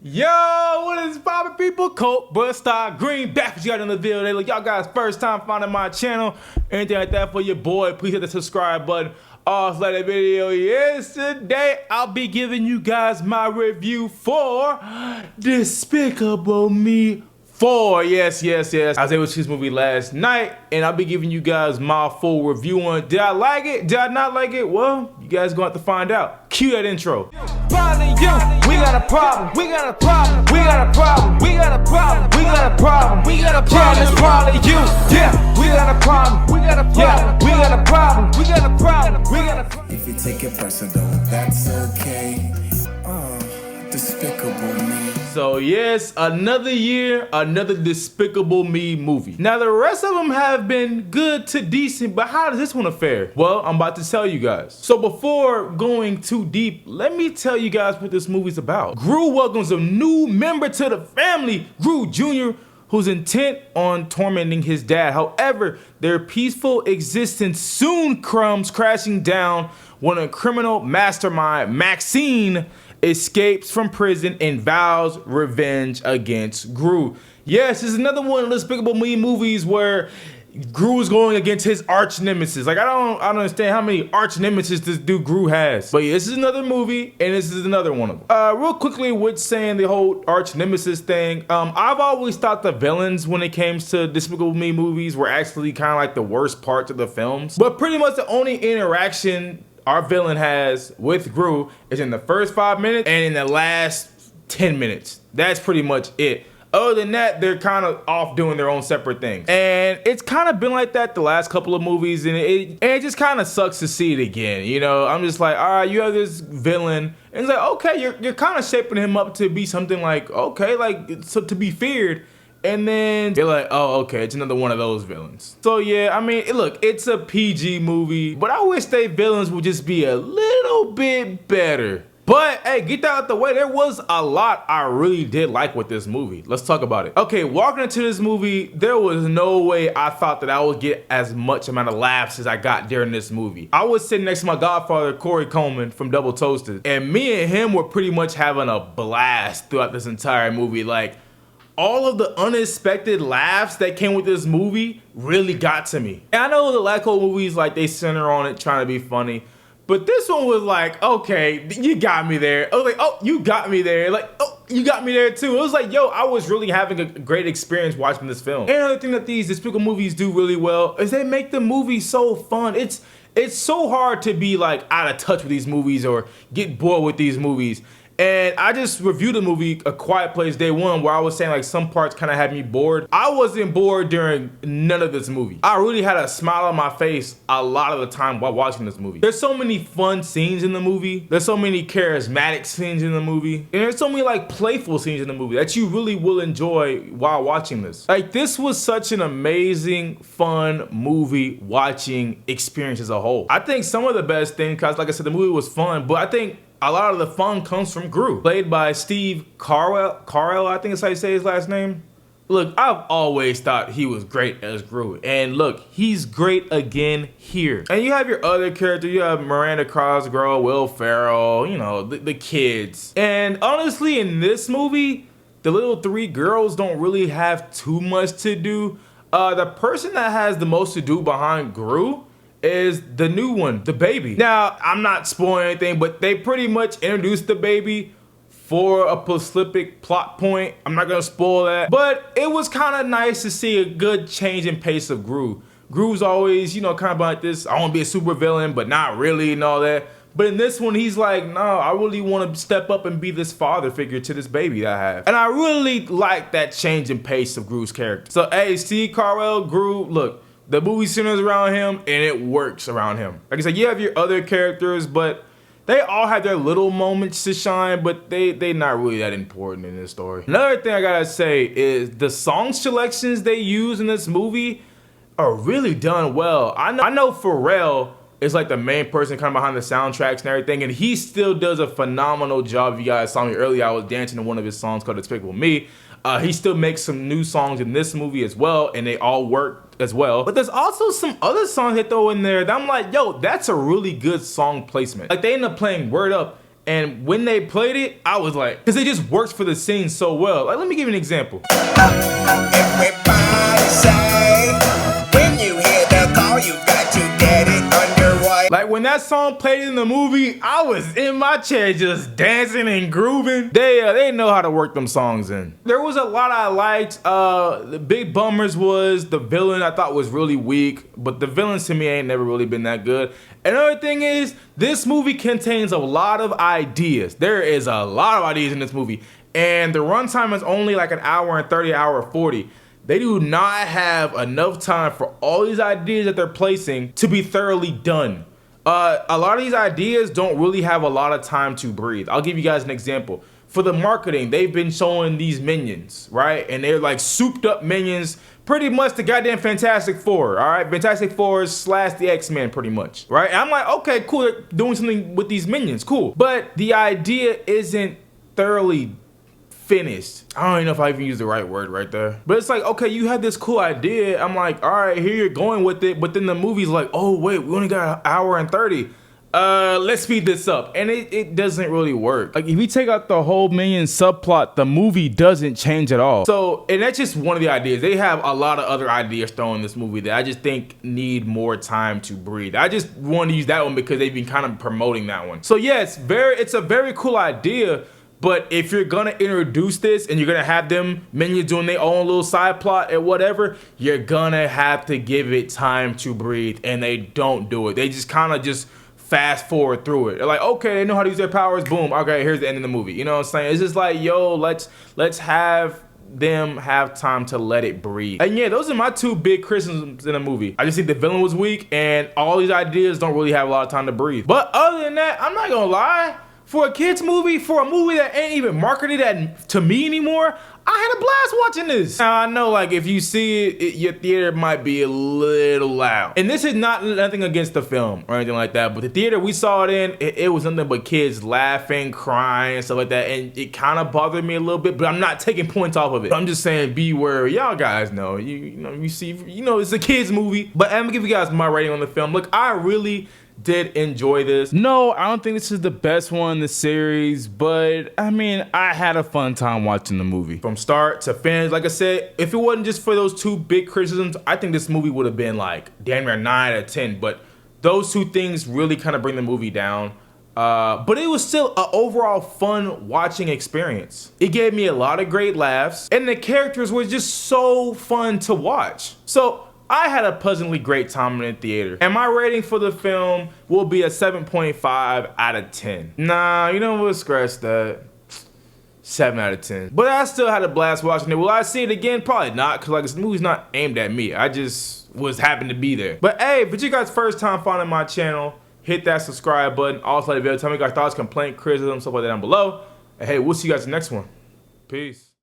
Yo, what is poppin' people? Colt, Busta, Green, back with you guys on the video today. Look, y'all guys first time finding my channel, anything like that for your boy, please hit the subscribe button. Also like the video yesterday, I'll be giving you guys my review for Despicable Me 4. Yes. I was able to see this movie last night, and I'll be giving you guys my full review on it. Did I like it? Did I not like it? Well, you guys gonna have to find out. Cue that intro. We got a problem, we got a problem, we got a problem, we got a problem, we got a problem, we got a problem, yeah, it's probably you, yeah, we got a problem, we got a problem, yeah, we got a problem, we got a problem, we got a problem. If you take it personal, that's okay. Despicable Me. So yes, another year, another Despicable Me movie. Now the rest of them have been good to decent, but how does this one fare? Well, I'm about to tell you guys. So before going too deep, let me tell you guys what this movie's about. Gru welcomes a new member to the family, Gru Jr., who's intent on tormenting his dad. However, their peaceful existence soon comes crashing down when a criminal mastermind, Maxine, escapes from prison and vows revenge against Gru. Yes, this is another one of the Despicable Me movies where Gru is going against his arch nemesis. Like I don't understand how many arch nemesis this dude Gru has. But yeah, this is another movie, and this is another one of them. Real quickly with saying the whole arch nemesis thing, I've always thought the villains when it came to Despicable Me movies were actually kind of like the worst parts of the films. But pretty much the only interaction our villain has with Gru is in the first 5 minutes and in the last 10 minutes. That's pretty much it. Other than that, they're kind of off doing their own separate things. And it's kind of been like that the last couple of movies, and it just kind of sucks to see it again. You know, I'm just like, all right, you have this villain, and it's like, okay, you're kind of shaping him up to be something like, okay, like, so to be feared. And then you're like, oh, okay, it's another one of those villains. So yeah, I mean, look, it's a PG movie, but I wish they villains would just be a little bit better. But hey, get that out the way. There was a lot I really did like with this movie. Let's talk about it. Okay, walking into this movie, there was no way I thought that I would get as much amount of laughs as I got during this movie. I was sitting next to my godfather, Corey Coleman from Double Toasted, and me and him were pretty much having a blast throughout this entire movie. Like, all of the unexpected laughs that came with this movie really got to me. And I know the Lacko movies, like, they center on it trying to be funny, but this one was like, okay, you got me there. I was like, oh, you got me there. Like, oh, you got me there too. It was like, yo, I was really having a great experience watching this film. And another thing that these Despicable movies do really well is they make the movie so fun. It's so hard to be like out of touch with these movies or get bored with these movies. And I just reviewed the movie A Quiet Place Day 1 where I was saying like some parts kind of had me bored. I wasn't bored during none of this movie. I really had a smile on my face a lot of the time while watching this movie. There's so many fun scenes in the movie. There's so many charismatic scenes in the movie. And there's so many like playful scenes in the movie that you really will enjoy while watching this. Like this was such an amazing, fun movie watching experience as a whole. I think some of the best things, cause like I said, the movie was fun, but I think a lot of the fun comes from Gru, played by Steve Carell, I think is how you say his last name. Look, I've always thought he was great as Gru, and look, he's great again here. And you have your other characters, you have Miranda Cosgrove, Will Ferrell, you know, the kids. And honestly, in this movie, the little three girls don't really have too much to do. The person that has the most to do behind Gru is the new one, the baby. Now, I'm not spoiling anything, but they pretty much introduced the baby for a specific plot point. I'm not gonna spoil that, but it was kind of nice to see a good change in pace of Gru. Gru's always, you know, kind of like this, I wanna be a super villain, but not really and all that. But in this one, he's like, no, I really want to step up and be this father figure to this baby that I have. And I really like that change in pace of Gru's character. So, hey, Steve Carell, Gru, look, the movie centers around him and it works around him. Like I said, you have your other characters, but they all have their little moments to shine, but they not really that important in this story. Another thing I gotta say is the song selections they use in this movie are really done well. I know Pharrell is like the main person kind of behind the soundtracks and everything, and he still does a phenomenal job. If you guys saw me earlier, I was dancing to one of his songs called Despicable Me. He still makes some new songs in this movie as well, and they all work as well. But there's also some other songs they throw in there that I'm like, yo, that's a really good song placement. Like they end up playing Word Up And when they played it, I was like, because it just works for the scene so well. Like, let me give you an example. Everybody say, when you hear the call, you got to get it underway. Like when that song played in the movie, I was in my chair just dancing and grooving. They know how to work them songs in. There was a lot I liked. The big bummers was the villain I thought was really weak, but the villains to me ain't never really been that good. Another thing is, this movie contains a lot of ideas. There is a lot of ideas in this movie, and the runtime is only like an hour and 30, hour 40. They do not have enough time for all these ideas that they're placing to be thoroughly done. A lot of these ideas don't really have a lot of time to breathe. I'll give you guys an example. For the marketing, they've been showing these minions, right? And they're like souped up minions, pretty much the goddamn Fantastic Four, all right? Fantastic Four / the X-Men, pretty much, right? And I'm like, okay, cool, they're doing something with these minions, cool. But the idea isn't thoroughly finished. I don't even know if I even use the right word right there. But it's like, okay, you had this cool idea. I'm like, all right, here you're going with it. But then the movie's like, oh wait, we only got an hour and 30. Let's speed this up. And it doesn't really work. Like if you take out the whole Minion subplot, the movie doesn't change at all. So, and that's just one of the ideas. They have a lot of other ideas thrown in this movie that I just think need more time to breathe. I just want to use that one because they've been kind of promoting that one. So yeah, it's a very cool idea. But if you're gonna introduce this and you're gonna have them minions doing their own little side plot and whatever, you're gonna have to give it time to breathe, and they don't do it. They just kind of just fast forward through it. They're like, okay, they know how to use their powers, boom, okay, here's the end of the movie. You know what I'm saying? It's just like, yo, let's have them have time to let it breathe. And yeah, those are my two big criticisms in the movie. I just think the villain was weak, and all these ideas don't really have a lot of time to breathe. But other than that, I'm not gonna lie. For a kid's movie, for a movie that ain't even marketed to me anymore, I had a blast watching this. Now I know, like, if you see it, your theater might be a little loud. And this is nothing against the film or anything like that, but the theater we saw it in, it was nothing but kids laughing, crying, stuff like that, and it kind of bothered me a little bit, but I'm not taking points off of it. I'm just saying, beware. Y'all guys know, you know, you see, you know, it's a kid's movie. But I'm gonna give you guys my rating on the film. Look, I really did enjoy this. No, I don't think this is the best one in the series, but I mean, I had a fun time watching the movie. From start to finish, like I said, if it wasn't just for those two big criticisms, I think this movie would have been like damn near 9 out of 10, but those two things really kind of bring the movie down. But it was still an overall fun watching experience. It gave me a lot of great laughs, and the characters were just so fun to watch. So I had a pleasantly great time in the theater, and my rating for the film will be a 7.5 out of 10. Nah, you know what, scratch that. 7 out of 10. But I still had a blast watching it. Will I see it again? Probably not, because like this movie's not aimed at me. I just happened to be there. But hey, if it's your guys' first time finding my channel, hit that subscribe button. Also, like the video, tell me your guys' thoughts, complaints, criticism, stuff like that down below. And hey, we'll see you guys in the next one. Peace.